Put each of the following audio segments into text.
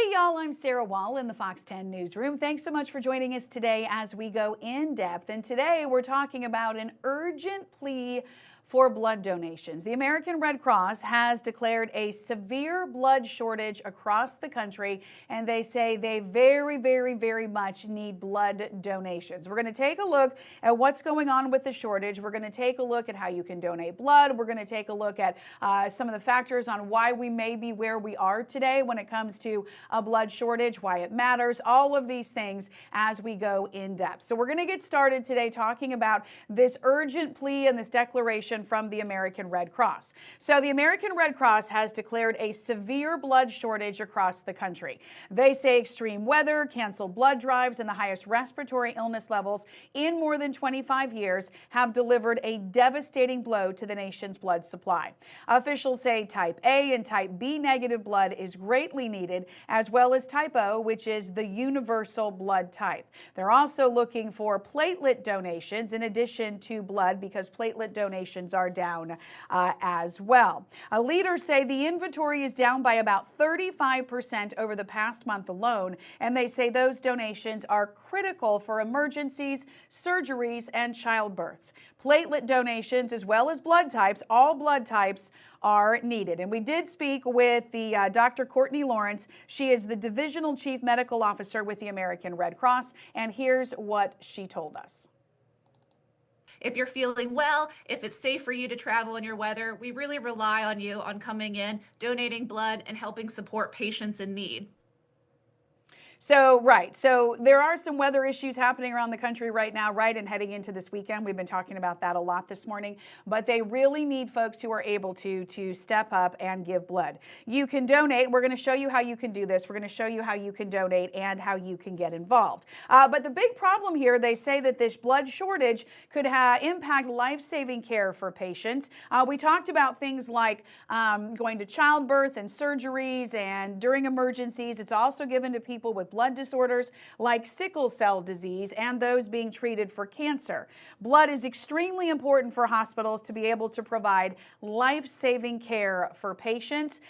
Hey y'all, I'm Sarah Wall in the Fox 10 newsroom. Thanks so much for joining us today as we go in depth. And today we're talking about an urgent plea for blood donations. The American Red Cross has declared a severe blood shortage across the country, and they say they very much need blood donations. We're going to take a look at what's going on with the shortage. We're going to take a look at how you can donate blood. We're going to take a look at some of the factors on why we may be where we are today when it comes to a blood shortage, why it matters, all of these things as we go in depth. So we're going to get started today talking about this urgent plea and this declaration from the American Red Cross. So the American Red Cross has declared a severe blood shortage across the country. They say extreme weather, canceled blood drives, and the highest respiratory illness levels in more than 25 years have delivered a devastating blow to the nation's blood supply. Officials say type A and type B negative blood is greatly needed, as well as type O, which is the universal blood type. They're also looking for platelet donations in addition to blood, because platelet donations are down as well. Leaders say the inventory is down by about 35% over the past month alone, and they say those donations are critical for emergencies, surgeries, and childbirths. Platelet donations, as well as blood types, all blood types are needed. And we did speak with the Dr. Courtney Lawrence. She is the Divisional Chief Medical Officer with the American Red Cross, and here's what she told us. If you're feeling well, if it's safe for you to travel in your weather, we really rely on you on coming in, donating blood, and helping support patients in need. So there are some weather issues happening around the country right now, and heading into this weekend. We've been talking about that a lot this morning, but they really need folks who are able to step up and give blood. You can donate. We're going to show you how you can do this. We're going to show you how you can donate and how you can get involved. But the big problem here, they say that this blood shortage could impact life-saving care for patients. We talked about things like going to childbirth and surgeries, and during emergencies. It's also given to people with blood disorders like sickle cell disease and those being treated for cancer. Blood is extremely important for hospitals to be able to provide life-saving care for patients.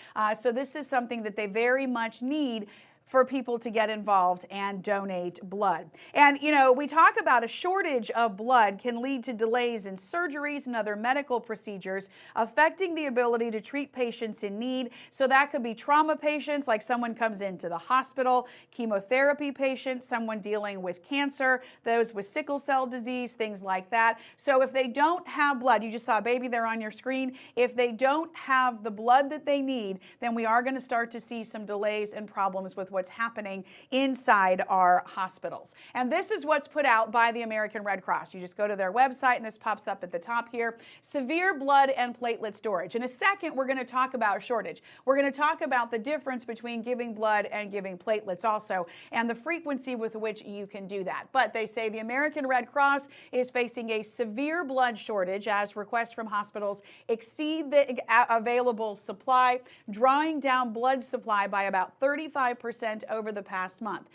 So this is something that they very much need for people to get involved and donate blood. And, you know, we talk about a shortage of blood can lead to delays in surgeries and other medical procedures, affecting the ability to treat patients in need. So that could be trauma patients, like someone comes into the hospital, chemotherapy patients, someone dealing with cancer, those with sickle cell disease, things like that. So if they don't have blood, you just saw a baby there on your screen, if they don't have the blood that they need, then we are going to start to see some delays and problems with what's happening inside our hospitals. And this is what's put out by the American Red Cross. You just go to their website and this pops up at the top here. Severe blood and platelet storage. In a second, we're going to talk about shortage. We're going to talk about the difference between giving blood and giving platelets also, and the frequency with which you can do that. But they say the American Red Cross is facing a severe blood shortage as requests from hospitals exceed the available supply, drawing down blood supply by about 35% over the past month.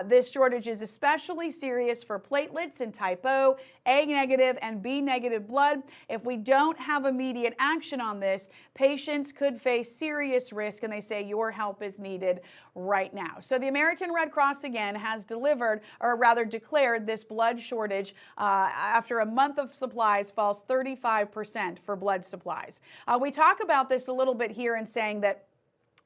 This shortage is especially serious for platelets in type O, A negative, and B negative blood. If we don't have immediate action on this, patients could face serious risk, and they say your help is needed right now. So the American Red Cross again has delivered, or rather declared, this blood shortage after a month of supplies falls 35% for blood supplies. We talk about this a little bit here in saying that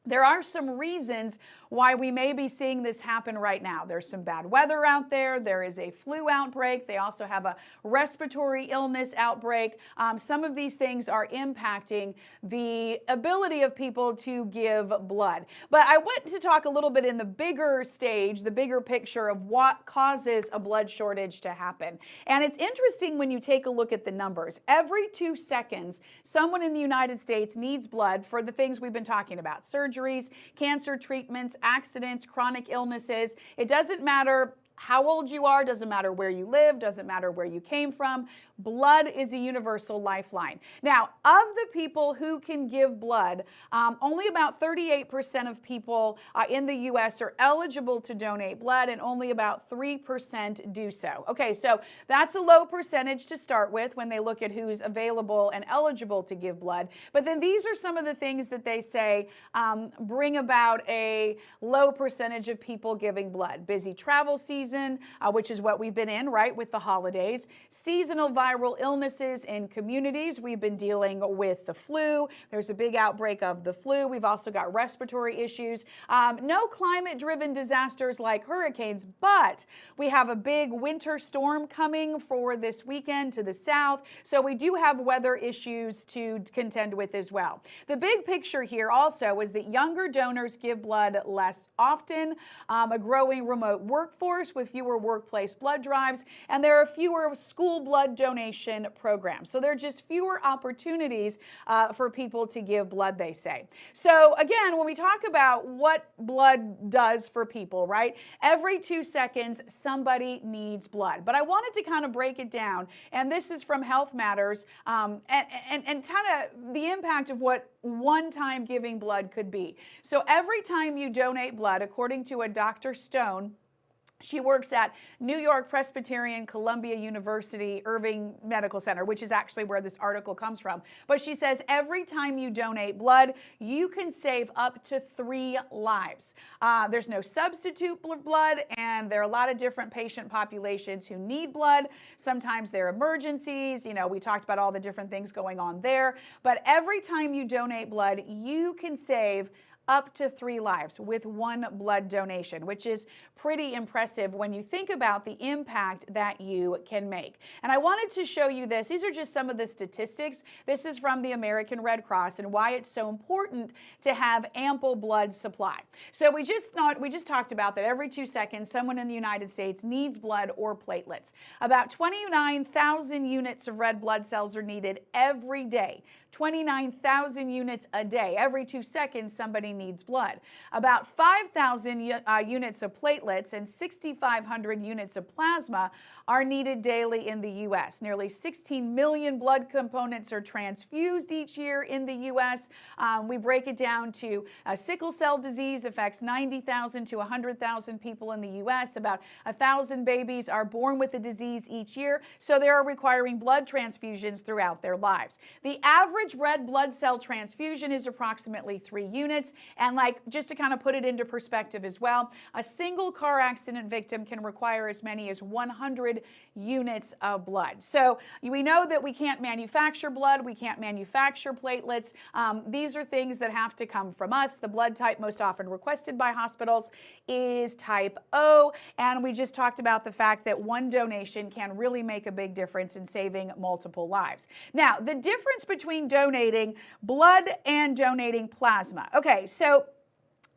there are some reasons why we may be seeing this happen right now. There's some bad weather out there. There is a flu outbreak. They also have a respiratory illness outbreak. Some of these things are impacting the ability of people to give blood. But I want to talk a little bit in the bigger stage, the bigger picture of what causes a blood shortage to happen. And it's interesting when you take a look at the numbers. Every 2 seconds, someone in the United States needs blood for the things we've been talking about: surgeries, cancer treatments, accidents, chronic illnesses. It doesn't matter how old you are, doesn't matter where you live, doesn't matter where you came from. Blood is a universal lifeline. Now, of the people who can give blood, only about 38% of people in the U.S. are eligible to donate blood, and only about 3% do so. Okay, so that's a low percentage to start with when they look at who's available and eligible to give blood. But then these are some of the things that they say bring about a low percentage of people giving blood. Busy travel season, which is what we've been in, right, with the holidays. Seasonal viral illnesses in communities. We've been dealing with the flu. There's a big outbreak of the flu. We've also got respiratory issues. No climate-driven disasters like hurricanes, but we have a big winter storm coming for this weekend to the south. So we do have weather issues to contend with as well. The big picture here also is that younger donors give blood less often, a growing remote workforce with fewer workplace blood drives, and there are fewer school blood donation programs. So there are just fewer opportunities for people to give blood, they say. So again, when we talk about what blood does for people, right? Every 2 seconds, somebody needs blood. But I wanted to kind of break it down, and this is from Health Matters, and kind of the impact of what one-time giving blood could be. So every time you donate blood, according to a Dr. Stone, she works at New York Presbyterian Columbia University Irving Medical Center, which is actually where this article comes from. But she says every time you donate blood, you can save up to 3 lives. There's no substitute blood, and there are a lot of different patient populations who need blood. Sometimes they're emergencies. You know, we talked about all the different things going on there. But every time you donate blood, you can save up to 3 lives with 1 blood donation, which is pretty impressive when you think about the impact that you can make. And I wanted to show you this. These are just some of the statistics. This is from the American Red Cross and why it's so important to have ample blood supply. So we just talked about that every 2 seconds, someone in the United States needs blood or platelets. About 29,000 units of red blood cells are needed every day. 29,000 units a day. Every 2 seconds, somebody needs blood. About 5,000 units of platelets and 6,500 units of plasma are needed daily in the U.S. Nearly 16 million blood components are transfused each year in the U.S. We break it down to sickle cell disease affects 90,000 to 100,000 people in the U.S. About 1,000 babies are born with the disease each year, so they are requiring blood transfusions throughout their lives. The average red blood cell transfusion is approximately 3 units, and just to kind of put it into perspective as well, a single car accident victim can require as many as 100 units of blood. So we know that we can't manufacture blood, we can't manufacture platelets. These are things that have to come from us. The blood type most often requested by hospitals is type O, and we just talked about the fact that 1 donation can really make a big difference in saving multiple lives. Now, the difference between donating blood and donating plasma. Okay, so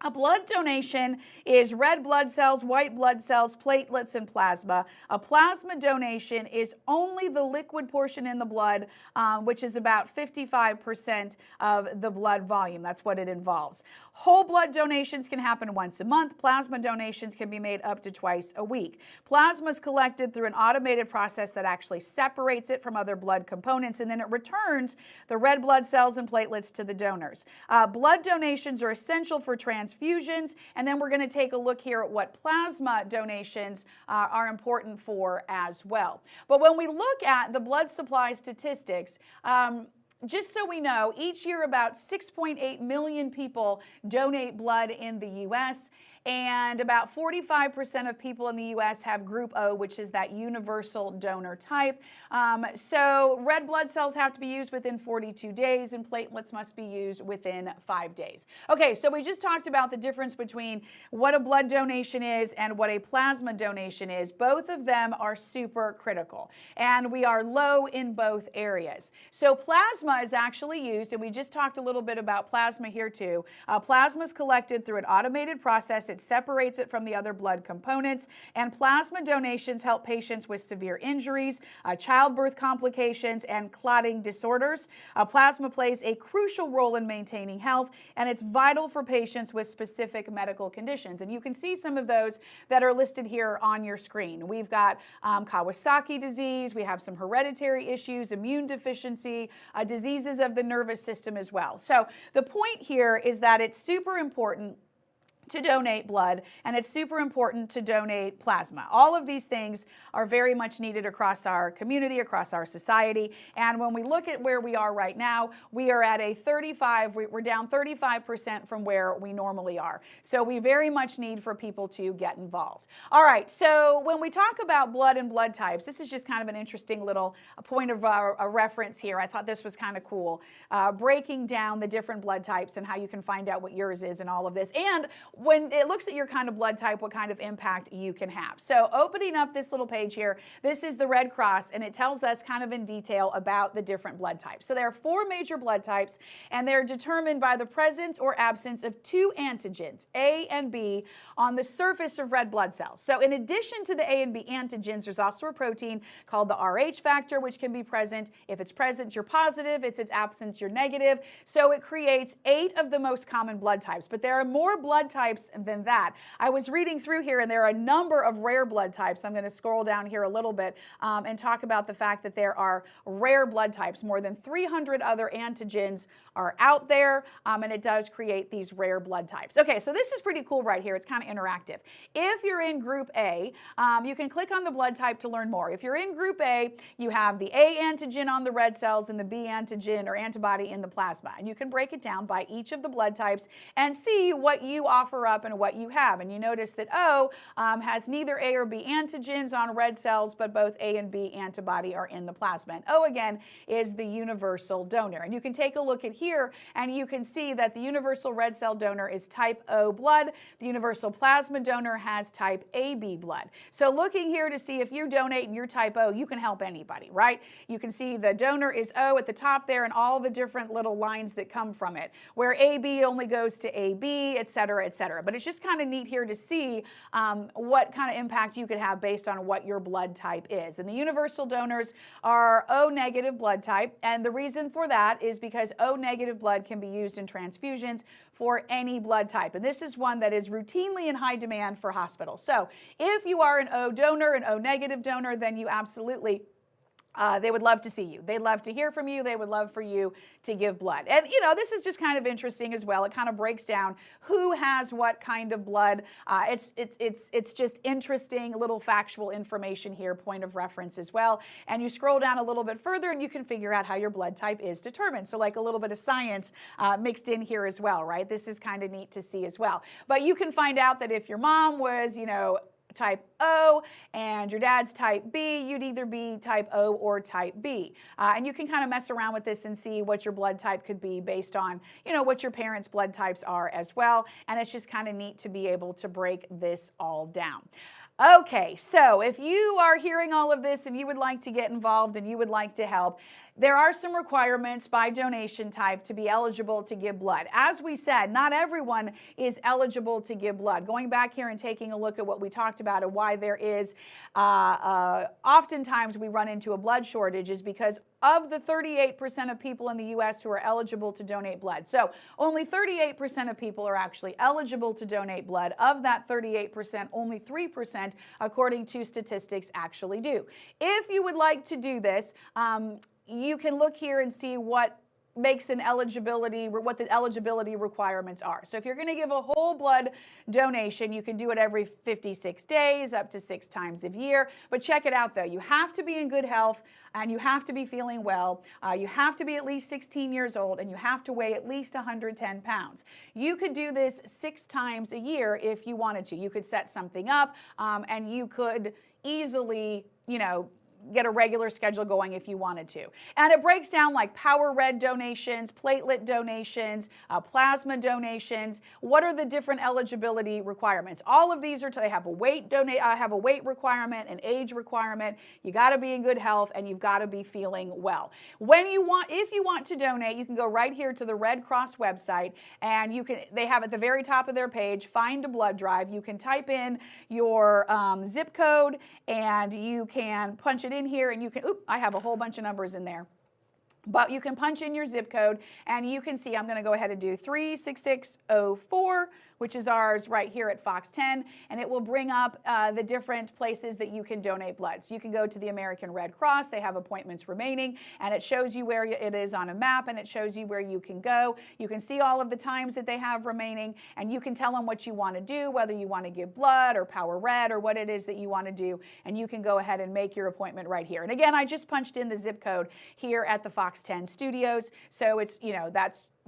a blood donation is red blood cells, white blood cells, platelets, and plasma. A plasma donation is only the liquid portion in the blood, which is about 55% of the blood volume. That's what it involves. Whole blood donations can happen once a month. Plasma donations can be made up to twice a week. Plasma is collected through an automated process that actually separates it from other blood components, and then it returns the red blood cells and platelets to the donors. Blood donations are essential for transfusions, and then we're going to take a look here at what plasma donations are important for as well. But when we look at the blood supply statistics, just so we know, each year about 6.8 million people donate blood in the U.S., and about 45% of people in the U.S. have group O, which is that universal donor type. So red blood cells have to be used within 42 days, and platelets must be used within 5 days. Okay, so we just talked about the difference between what a blood donation is and what a plasma donation is. Both of them are super critical, and we are low in both areas. So plasma plasma is actually used, and we just talked a little bit about plasma here too. Plasma is collected through an automated process. It separates it from the other blood components, and plasma donations help patients with severe injuries, childbirth complications, and clotting disorders. Plasma plays a crucial role in maintaining health, and it's vital for patients with specific medical conditions. And you can see some of those that are listed here on your screen. We've got Kawasaki disease, we have some hereditary issues, immune deficiency, diseases of the nervous system as well. So the point here is that it's super important to donate blood, and it's super important to donate plasma. All of these things are very much needed across our community, across our society. And when we look at where we are right now, we are at we're down 35% from where we normally are. So we very much need for people to get involved. All right, so when we talk about blood and blood types, this is just kind of an interesting little point of a reference here. I thought this was kind of cool, breaking down the different blood types and how you can find out what yours is and all of this. And when it looks at your kind of blood type, what kind of impact you can have. So opening up this little page here, this is the Red Cross, and it tells us kind of in detail about the different blood types. So there are 4 major blood types, and they're determined by the presence or absence of 2 antigens, A and B, on the surface of red blood cells. So in addition to the A and B antigens, there's also a protein called the Rh factor, which can be present. If it's present, you're positive. If it's absent, you're negative. So it creates 8 of the most common blood types, but there are more blood types than that. I was reading through here, and there are a number of rare blood types. I'm going to scroll down here a little bit and talk about the fact that there are rare blood types. More than 300 other antigens are out there, and it does create these rare blood types. Okay, so this is pretty cool right here. It's kind of interactive. If you're in Group A, you can click on the blood type to learn more. If you're in Group A, you have the A antigen on the red cells and the B antigen or antibody in the plasma. And you can break it down by each of the blood types and see what you offer up and what you have. And you notice that O has neither A or B antigens on red cells, but both A and B antibody are in the plasma. And O, again, is the universal donor. And you can take a look at here, and you can see that the universal red cell donor is type O blood. The universal plasma donor has type AB blood. So looking here to see if you donate and you're type O, you can help anybody, right? You can see the donor is O at the top there and all the different little lines that come from it, where AB only goes to AB, et cetera, et cetera. But it's just kind of neat here to see what kind of impact you could have based on what your blood type is. And the universal donors are O negative blood type, and the reason for that is because O negative blood can be used in transfusions for any blood type. And this is one that is routinely in high demand for hospitals. So if you are an O donor, an O negative donor, then you absolutely they would love to see you. They'd love to hear from you. They would love for you to give blood. And, you know, this is just kind of interesting as well. It kind of breaks down who has what kind of blood. It's just interesting little factual information here, point of reference as well. And you scroll down a little bit further and you can figure out how your blood type is determined. So like a little bit of science mixed in here as well, right? This is kind of neat to see as well. But you can find out that if your mom was, you know, type O and your dad's type B, you'd either be type O or type B. And you can kind of mess around with this and see what your blood type could be based on, you know, what your parents' blood types are as well. And it's just kind of neat to be able to break this all down. Okay, so if you are hearing all of this and you would like to get involved and you would like to help, there are some requirements by donation type to be eligible to give blood. As we said, not everyone is eligible to give blood. Going back here and taking a look at what we talked about and why there is, oftentimes we run into a blood shortage is because of the 38% of people in the U.S. who are eligible to donate blood. So only 38% of people are actually eligible to donate blood. Of that 38%, only 3%, according to statistics, actually do. If you would like to do this, you can look here and see what makes an eligibility, what the eligibility requirements are. So if you're going to give a whole blood donation, you can do it every 56 days, up to 6 times a year. But check it out though, you have to be in good health and you have to be feeling well. You have to be at least 16 years old and you have to weigh at least 110 pounds. You could do this 6 times a year if you wanted to. You could set something up and you could easily, you know, get a regular schedule going if you wanted to. And it breaks down like power red donations, platelet donations, plasma donations. What are the different eligibility requirements? All of these are, they have a weight have a weight requirement, an age requirement. You got to be in good health and you've got to be feeling well. If you want to donate, you can go right here to the Red Cross website, and they have at the very top of their page, find a blood drive. You can type in your zip code and you can punch it in here, and you can, I have a whole bunch of numbers in there. But you can punch in your zip code and you can see, I'm going to go ahead and do 36604, which is ours right here at Fox 10, and it will bring up the different places that you can donate blood. So you can go to the American Red Cross. They have appointments remaining, and it shows you where it is on a map, and it shows you where you can go. You can see all of the times that they have remaining, and you can tell them what you want to do, whether you want to give blood or power red or what it is that you want to do, and you can go ahead and make your appointment right here. And again, I just punched in the zip code here at the Fox 10 studios, so it's,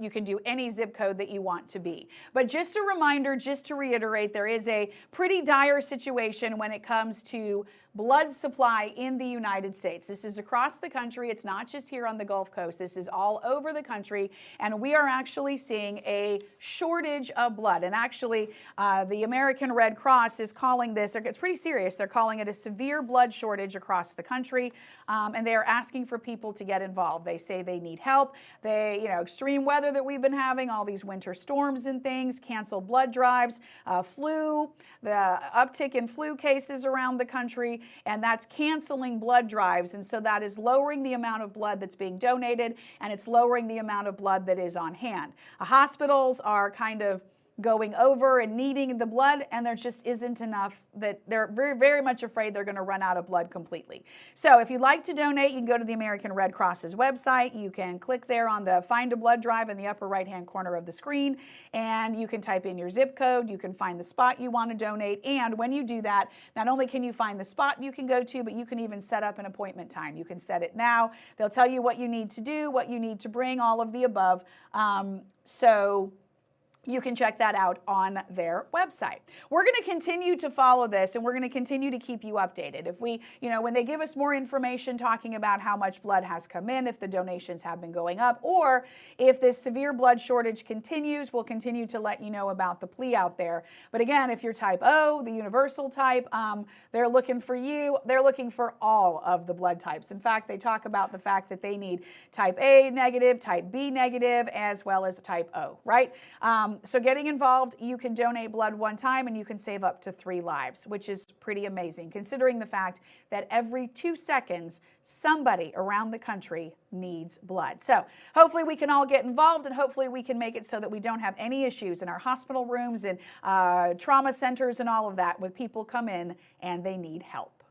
you can do any zip code that you want to be. But just a reminder, just to reiterate, there is a pretty dire situation when it comes to blood supply in the United States. This is across the country. It's not just here on the Gulf Coast. This is all over the country, and we are actually seeing a shortage of blood. And actually, the American Red Cross is calling this, it's pretty serious, they're calling it a severe blood shortage across the country, and they are asking for people to get involved. They say they need help. Extreme weather that we've been having, all these winter storms and things, canceled blood drives, flu, the uptick in flu cases around the country, and that's canceling blood drives. And so that is lowering the amount of blood that's being donated, and it's lowering the amount of blood that is on hand. Hospitals are kind of going over and needing the blood, and there just isn't enough, that they're very, very much afraid they're going to run out of blood completely. So if you'd like to donate, you can go to the American Red Cross's website. You can click there on the Find a Blood Drive in the upper right-hand corner of the screen, and you can type in your zip code. You can find the spot you want to donate, and when you do that, not only can you find the spot you can go to, but you can even set up an appointment time. You can set it now. They'll tell you what you need to do, what you need to bring, all of the above. So you can check that out on their website. We're going to continue to follow this, and we're going to continue to keep you updated. If we, when they give us more information talking about how much blood has come in, if the donations have been going up, or if this severe blood shortage continues, we'll continue to let you know about the plea out there. But again, if you're type O, the universal type, they're looking for you. They're looking for all of the blood types. In fact, they talk about the fact that they need type A negative, type B negative, as well as type O, right? So getting involved, you can donate blood one time and you can save up to 3 lives, which is pretty amazing, considering the fact that every 2 seconds, somebody around the country needs blood. So hopefully we can all get involved, and hopefully we can make it so that we don't have any issues in our hospital rooms and trauma centers and all of that with people come in and they need help.